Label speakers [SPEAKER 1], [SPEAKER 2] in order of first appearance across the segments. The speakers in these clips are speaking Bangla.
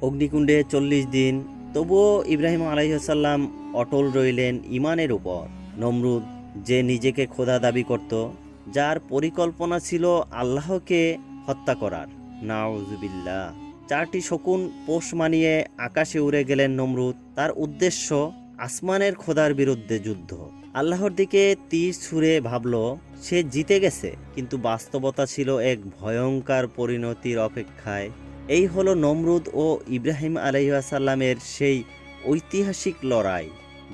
[SPEAKER 1] অগ্নিকুণ্ডে 40 দিন। তবুও ইব্রাহিম আলাইহিসসালাম অটল রইলেন ইমানের উপর। নমরুদ, যে নিজেকে খোদা দাবি করত, যার পরিকল্পনা ছিল আল্লাহকে হত্যা করার, নাউজুবিল্লাহ, 4টি শকুন পোষ মানিয়ে আকাশে উড়ে গেলেন নমরুদ। তার উদ্দেশ্য আসমানের খোদার বিরুদ্ধে যুদ্ধ। আল্লাহর দিকে তীর ছুঁড়ে ভাবল সে জিতে গেছে, কিন্তু বাস্তবতা ছিল এক ভয়ঙ্কর পরিণতির অপেক্ষায়। এই হলো নমরুদ ও ইব্রাহিম আলাইহিসসালামের সেই ঐতিহাসিক লড়াই,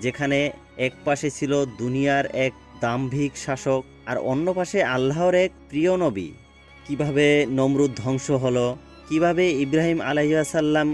[SPEAKER 1] যেখানে এক পাশে ছিল দুনিয়ার এক দাম্ভিক শাসক আর অন্য পাশে আল্লাহর এক প্রিয় নবী। কিভাবে নমরুদ ধ্বংস হলো, কিভাবে ইব্রাহিম আলাইহিসসালাম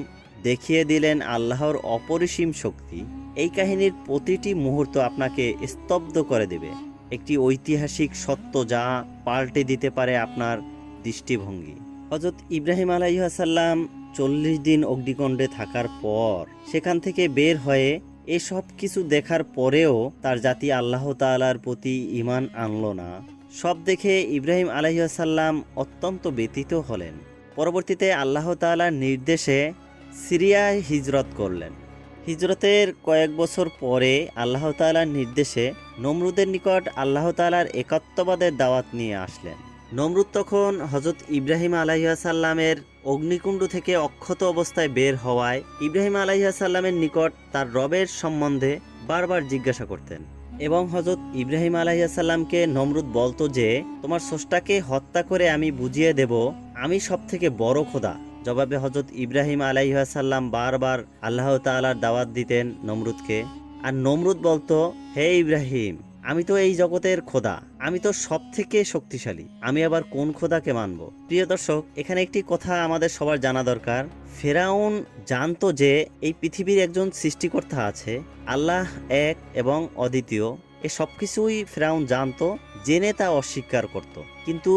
[SPEAKER 1] দেখিয়ে দিলেন আল্লাহর অপরিসীম শক্তি, এই কাহিনীর প্রতিটি মুহূর্ত আপনাকে স্তব্ধ করে দেবে। একটি ঐতিহাসিক সত্য যা পাল্টে দিতে পারে আপনার দৃষ্টিভঙ্গি। হযরত ইব্রাহিম আলাইহিসসালাম 40 দিন অগ্নিকুণ্ডে থাকার পর সেখান থেকে বের হয়ে এসব কিছু দেখার পরেও তার জাতি আল্লাহ তাআলার প্রতি ঈমান আনল না। সব দেখে ইব্রাহিম আলাইহিসসালাম অত্যন্ত ব্যথিত হলেন। পরবর্তীতে আল্লাহ তাআলার নির্দেশে সিরিয়ায় হিজরত করলেন। হিজরতের কয়েক বছর পরে আল্লাহ তাআলার নির্দেশে নমরুদের নিকট আল্লাহ তাআলার একাত্মবাদের দাওয়াত নিয়ে আসলেন। নমরুদ তখন হযরত ইব্রাহিম আলাইহিসসালামের অগ্নিকুণ্ড থেকে অক্ষত অবস্থায় বের হওয়ায় ইব্রাহিম আলাইহিসসালামের নিকট তার রবের সম্বন্ধে বারবার জিজ্ঞাসা করতেন। এবং হযরত ইব্রাহিম আলাইহিসসালামকে নমরুদ বলতো যে, তোমার স্রষ্টাকে হত্যা করে আমি বুঝিয়ে দেব আমি সবথেকে বড় খোদা। জবাবে হযরত ইব্রাহিম আলাইহিসসালাম বারবার আল্লাহ তাআলার দাওয়াত দিতেন নমরুদকে। আর নমরুদ বলতো, হে ইব্রাহিম, আমি তো এই জগতের খোদা, আমি তো সব থেকে শক্তিশালী, আমি আবার কোন খোদাকে মানব? প্রিয় দর্শক, এখানে একটি কথা আমাদের সবার জানা দরকার। ফেরাউন জানতো যে এই পৃথিবীর একজন সৃষ্টিকর্তা আছে, আল্লাহ এক এবং অদ্বিতীয়। এ সব কিছুই ফেরাউন জানতো, জেনে তা অস্বীকার করত। কিন্তু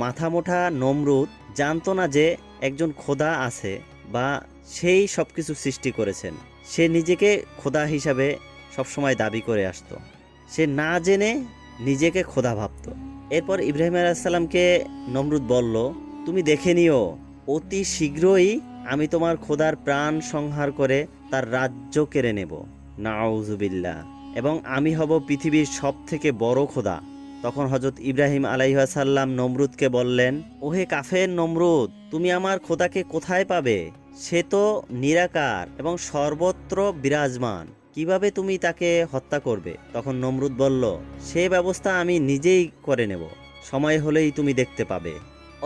[SPEAKER 1] মাথামোটা নমরুদ জানতো না যে একজন খোদা আছে বা সেই সব কিছু সৃষ্টি করেছেন। সে নিজেকে খোদা হিসাবে সবসময় দাবি করে আসতো। সে না জেনে নিজেকে খোদা ভাবত। এরপর ইব্রাহিম আলাইহিস সালামকে নমরুদ বলল, তুমি দেখে নিও, অতি শীঘ্রই আমি তোমার খোদার প্রাণ সংহার করে তার রাজ্য কেড়ে নেব, নাউজুবিল্লাহ, এবং আমি হব পৃথিবীর সব থেকে বড় খোদা। তখন হযরত ইব্রাহিম আলাইহিস সালাম নমরুদকে বললেন, ওহে কাফের নমরুদ, তুমি আমার খোদাকে কোথায় পাবে? সে তো নিরাকার এবং সর্বত্র বিরাজমান, কিভাবে তুমি তাকে হত্যা করবে? তখন নমরুদ বলল, সে ব্যবস্থা আমি নিজেই করে নেব, সময় হলেই তুমি দেখতে পাবে।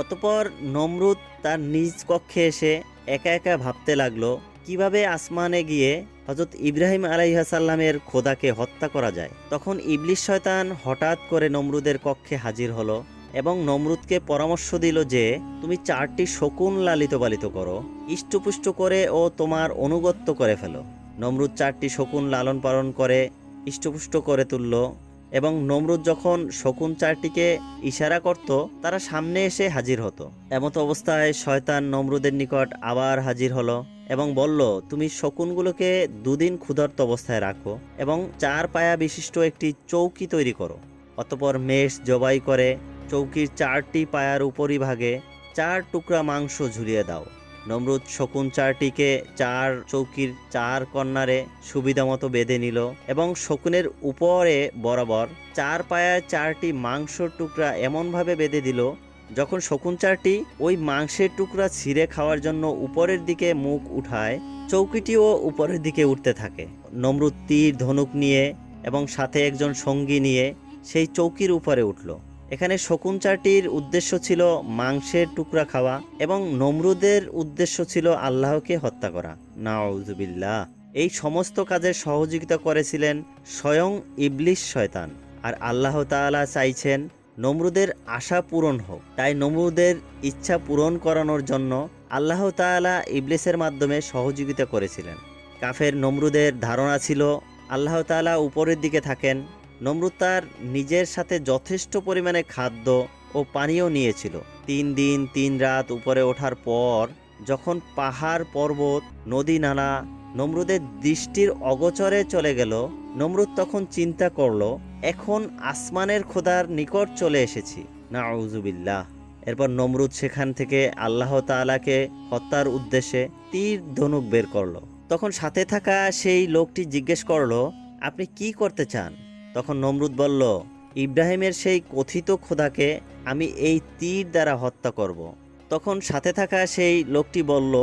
[SPEAKER 1] অতঃপর নমরুদ তার নিজ কক্ষে এসে একা একা ভাবতে লাগলো কিভাবে আসমানে গিয়ে হযরত ইব্রাহিম আলাইহিস সালামের খোদাকে হত্যা করা যায়। তখন ইবলিস শয়তান হঠাৎ করে নমরুদের কক্ষে হাজির হলো এবং নমরুদকে পরামর্শ দিল যে, তুমি 4টি শকুন লালিত পালিত করো, ইষ্টপুষ্ট করে ও তোমার অনুগত্য করে ফেলো। নমরুদ 4টি শকুন লালন পালন করে ইষ্টপুষ্ট করে তুলল এবং নমরুদ যখন শকুন 4টিকে ইশারা করত, তারা সামনে এসে হাজির হতো। এমত অবস্থায় শয়তান নমরুদের নিকট আবার হাজির হলো এবং বলল, তুমি শকুনগুলোকে 2 দিন ক্ষুধার্ত অবস্থায় রাখো এবং 4 পায়া বিশিষ্ট একটি চৌকি তৈরি করো। অতঃপর মেষ জবাই করে চৌকির 4টি পায়ার উপরিভাগে 4 টুকরা মাংস ঝুলিয়ে দাও। নমরুদ শকুন 4টিকে 4 চৌকির 4 কর্নারে সুবিধা মতো বেঁধে নিল এবং শকুনের উপরে বরাবর 4 পায়ায় 4টি মাংসর টুকরা এমনভাবে বেঁধে দিল, যখন শকুন 4টি ওই মাংসের টুকরা ছিঁড়ে খাওয়ার জন্য উপরের দিকে মুখ উঠায়, চৌকিটিও উপরের দিকে উঠতে থাকে। নমরুদ তীর ধনুক নিয়ে এবং সাথে একজন সঙ্গী নিয়ে সেই চৌকির উপরে উঠল। এখানে শকুন 4টির উদ্দেশ্য ছিল মাংসের টুকরা খাওয়া এবং নমরুদের উদ্দেশ্য ছিল আল্লাহকে হত্যা করা, নাউজুবিল্লাহ। এই সমস্ত কাজের সহযোগিতা করেছিলেন স্বয়ং ইবলিস শয়তান। আর আল্লাহ তাআলা চাইছেন নমরুদের আশা পূরণ হোক। তাই নমরুদের ইচ্ছা পূরণ করানোর জন্য আল্লাহ তাআলা ইবলিসের মাধ্যমে সহযোগিতা করেছিলেন। কাফের নমরুদের ধারণা ছিল আল্লাহ তাআলা উপরের দিকে থাকেন। নমরুদ তার নিজের সাথে যথেষ্ট পরিমাণে খাদ্য ও পানীয় নিয়েছিল। 3 দিন 3 রাত উপরে ওঠার পর যখন পাহাড় পর্বত নদী নালা নমরুদের দৃষ্টির অগোচরে চলে গেল, নমরুদ তখন চিন্তা করলো, এখন আসমানের খোদার নিকট চলে এসেছি, নাউজুবিল্লাহ। এরপর নমরুদ সেখান থেকে আল্লাহ তাআলাকে হত্যার উদ্দেশ্যে তীর ধনুক বের করলো। তখন সাথে থাকা সেই লোকটি জিজ্ঞেস করলো, আপনি কি করতে চান? তখন নমরুদ বলল, ইব্রাহিমের সেই কথিত খোদাকে আমি এই তীর দ্বারা হত্যা করব। তখন সাথে থাকা সেই লোকটি বলল,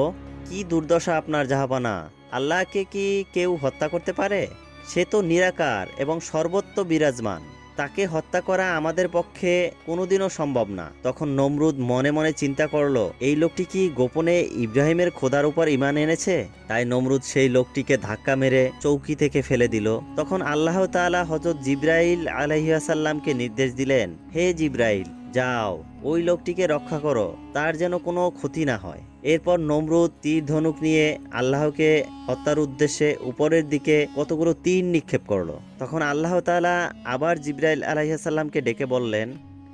[SPEAKER 1] কি দুর্দশা আপনার জাহাপানা! আল্লাহকে কি কেউ হত্যা করতে পারে? সে তো নিরাকার এবং সর্বত্র বিরাজমান, তাকে হত্যা করা আমাদের পক্ষে কোনোদিনও সম্ভব না। তখন নমরুদ মনে মনে চিন্তা করলো, এই লোকটি কি গোপনে ইব্রাহিমের খোদার উপর ঈমান এনেছে? তাই নমরুদ সেই লোকটিকে ধাক্কা মেরে চৌকি থেকে ফেলে দিল। তখন আল্লাহ তাআলা হযরত জিবরাইল আলাইহিস সালামকে নির্দেশ দিলেন, হে জিবরাইল, যাও ওই লোকটিকে রক্ষা করো, তার যেন কোনো ক্ষতি না হয়। এরপর নমরুদ তীর ধনুক নিয়ে আল্লাহকে হত্যার উদ্দেশ্যে উপরের দিকে কতগুলো তীর নিক্ষেপ করলো। তখন আল্লাহ তাআলা আবার জিবরাইল আলাইহিস সালামকে ডেকে বললেন,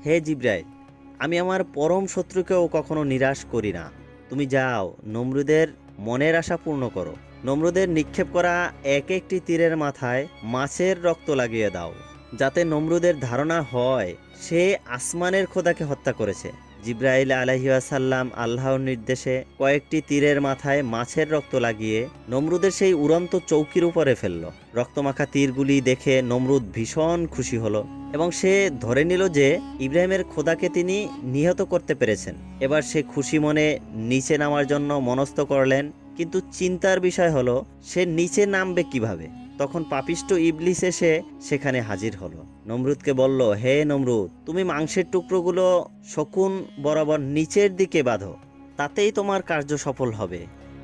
[SPEAKER 1] হে জিবরাইল, আমি আমার পরম শত্রুকেও কখনো নিরাশ করি না। তুমি যাও নমরুদের মনের আশা পূর্ণ করো। নমরুদের নিক্ষেপ করা এক একটি তীরের মাথায় মাছের রক্ত লাগিয়ে দাও, যাতে নমরুদের ধারণা হয় সে আসমানের খোদাকে হত্যা করেছে। জিবরাইল আলাইহিস সালাম আল্লাহর নির্দেশে কয়েকটি তীরের মাথায় মাছের রক্ত লাগিয়ে নমরুদের সেই উড়ন্ত চৌকির উপরে ফেলল। রক্তমাখা তীরগুলি দেখে নমরুদ ভীষণ খুশি হলো এবং সে ধরে নিল যে ইব্রাহিমের খোদাকে তিনি নিহত করতে পেরেছেন। এবার সে খুশি মনে নিচে নামার জন্য মনস্থ করলেন, কিন্তু চিন্তার বিষয় হলো সে নিচে নামবে কিভাবে। তখন পাপিষ্ট ইবলিস এসে সেখানে হাজির হলো। নমরুদকে বলল, হে নমরুদ, তুমি মাংসের টুকরোগুলো শকুন বরাবর নিচের দিকে বাঁধো, তাতেই তোমার কার্য সফল হবে,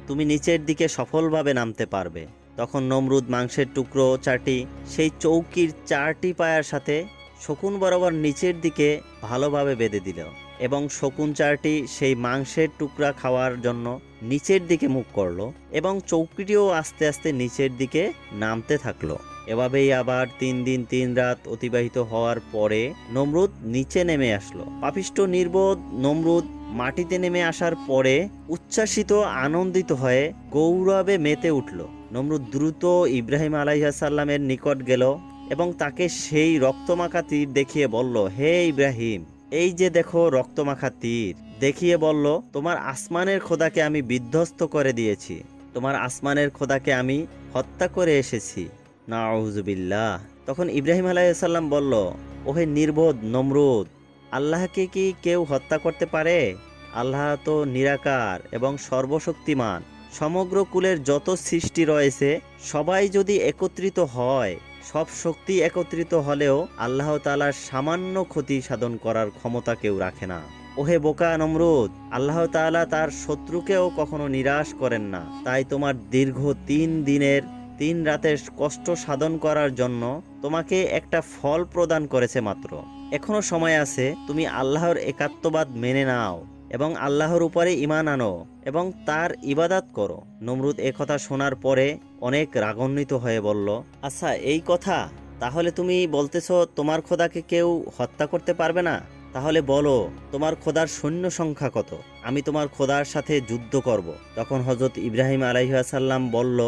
[SPEAKER 1] তুমি নিচের দিকে সফলভাবে নামতে পারবে। তখন নমরুদ মাংসের টুকরো চারটি সেই চৌকির চারটি পায়ার সাথে শকুন বরাবর নিচের দিকে ভালোভাবে বেঁধে দিল এবং শকুন চারটি সেই মাংসের টুকরা খাওয়ার জন্য নিচের দিকে মুখ করলো এবং চৌকিটিও আস্তে আস্তে নিচের দিকে নামতে থাকলো। এভাবেই আবার 3 দিন 3 রাত অতিবাহিত হওয়ার পরে নমরুদ নিচে নেমে আসলো। পাপিষ্ট নির্বোধ নমরুদ মাটিতে নেমে আসার পরে উচ্ছ্বাসিত আনন্দিত হয়ে গৌরবে মেতে উঠল। নমরুদ দ্রুত ইব্রাহিম আলাইহিস সালামের নিকট গেল এবং তাকে সেই রক্তমাখা তীর দেখিয়ে বলল, হে ইব্রাহিম, এই যে দেখো রক্তমাখা তীর, দেখিয়ে বলল, তোমার আসমানের খোদাকে আমি বিধ্বস্ত করে দিয়েছি, তোমার আসমানের খোদাকে আমি হত্যা করে এসেছি। নাউযুবিল্লাহ। তখন ইব্রাহিম আলাইহিস সালাম বলল, ওহে নির্বোধ নমরুদ, আল্লাহকে কি কেউ হত্যা করতে পারে? আল্লাহ তো নিরাকার এবং সর্বশক্তিমান। সমগ্র কুলের যত সৃষ্টি রয়েছে সবাই যদি একত্রিত হয়, সব শক্তি একত্রিত হলেও আল্লাহ তাআলার সামান্য ক্ষতি সাধন করার ক্ষমতা কেউ রাখে না। ওহে বোকা নমরুদ, আল্লাহ তাআলা তার শত্রুকেও কখনো নিরাশ করেন না। তাই তোমার দীর্ঘ 3 দিনের 3 রাতের কষ্ট সাধন করার জন্য তোমাকে একটা ফল প্রদান করেছে মাত্র। এখনো সময় আছে, তুমি আল্লাহর একাত্মবাদ মেনে নাও এবং আল্লাহর উপরে ঈমান আনো এবং তার ইবাদত করো। নমরুদ কথা শোনার পরে অনেক রাগান্বিত হয়ে বলল, আচ্ছা এই কথা, তাহলে তুমি বলতেছো তোমার খোদাকে কেউ হত্যা করতে পারবে না? তাহলে বলো তোমার খোদার সৈন্য সংখ্যা কত, আমি তোমার খোদার সাথে যুদ্ধ করব। তখন হযরত ইব্রাহিম আলাইহিস সালাম বলল,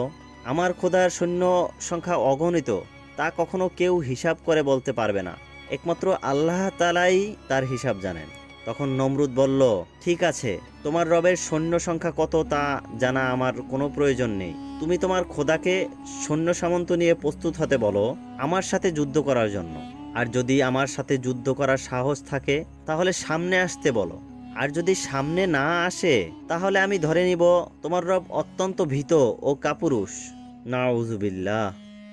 [SPEAKER 1] আমার খোদার সৈন্য সংখ্যা অগণিত, তা কখনো কেউ হিসাব করে বলতে পারবে না, একমাত্র আল্লাহ তাআলাই তার হিসাব জানেন। তখন নমরুদ বলল, ঠিক আছে, তোমার রবের সৈন্য সংখ্যা কত তা জানা আমার কোনো প্রয়োজন নেই। তুমি তোমার খোদাকে সৈন্য সামন্ত নিয়ে প্রস্তুত হতে বলো আমার সাথে যুদ্ধ করার জন্য। আর যদি আমার সাথে যুদ্ধ করার সাহস থাকে তাহলে সামনে আসতে বলো, আর যদি সামনে না আসে তাহলে আমি ধরে নিব তোমার রব অত্যন্ত ভীত ও কাপুরুষ। নাউযুবিল্লাহ।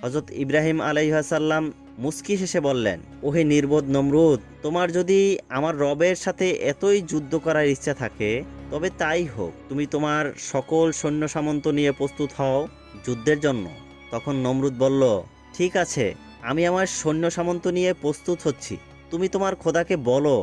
[SPEAKER 1] হযরত ইব্রাহিম আলাইহিস সালাম মুস্কি হেসে বললেন, ওহে নির্বোধ নমরুদ, তোমার যদি আমার রবের সাথে এতই যুদ্ধ করার ইচ্ছা থাকে তবে তাই হোক, তুমি তোমার সকল সৈন্য সামন্ত নিয়ে প্রস্তুত হও যুদ্ধের জন্য। তখন নমরুদ বলল, ঠিক আছে, আমি আমার সৈন্য সামন্ত নিয়ে প্রস্তুত হচ্ছি, তুমি তোমার খোদাকে বলো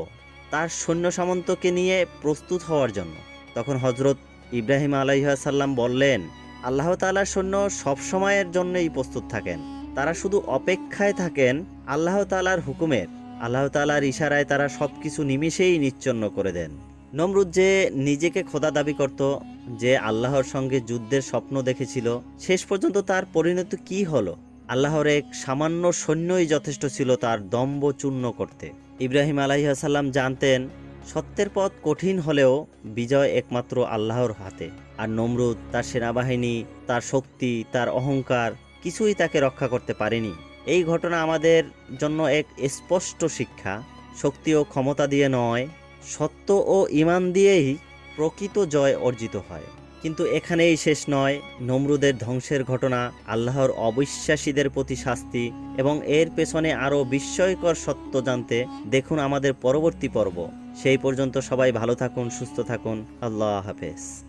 [SPEAKER 1] তার সৈন্য সামন্তকে নিয়ে প্রস্তুত হওয়ার জন্য। তখন হযরত ইব্রাহিম আলাইহিস সালাম বললেন, আল্লাহ তাআলার সৈন্য সবসময়ের জন্যই প্রস্তুত থাকেন, তারা শুধু অপেক্ষায় থাকেন আল্লাহ তাআলার হুকুমের। আল্লাহ তাআলার ইশারায় তারা সবকিছু নিমিষেই নিশ্চন্ন করে দেন। নমরুদ যে নিজেকে খোদা দাবি করত, যে আল্লাহর সঙ্গে যুদ্ধের স্বপ্ন দেখেছিল, শেষ পর্যন্ত তার পরিণতি কি হলো? আল্লাহর এক সামান্য সৈন্যই যথেষ্ট ছিল তার দম্ভ চূর্ণ করতে। ইব্রাহিম আলাইহিস সালাম জানতেন সত্যের পথ কঠিন হলেও বিজয় একমাত্র আল্লাহর হাতে। আর নমরুদ, তার সেনাবাহিনী, তার শক্তি, তার অহংকার কিছুই তাকে রক্ষা করতে পারেনি। এই ঘটনা আমাদের জন্য এক স্পষ্ট শিক্ষা। শক্তি ও ক্ষমতা দিয়ে নয়, সত্য ও ঈমান দিয়েই প্রকৃত জয় অর্জিত হয়। কিন্তু এখানেই শেষ নয়। নমরুদের ধ্বংসের ঘটনা, আল্লাহর অবিশ্বাসীদের প্রতি শাস্তি এবং এর পেছনে আরও বিস্ময়কর সত্য জানতে দেখুন আমাদের পরবর্তী পর্ব। সেই পর্যন্ত সবাই ভালো থাকুন, সুস্থ থাকুন। আল্লাহ হাফেজ।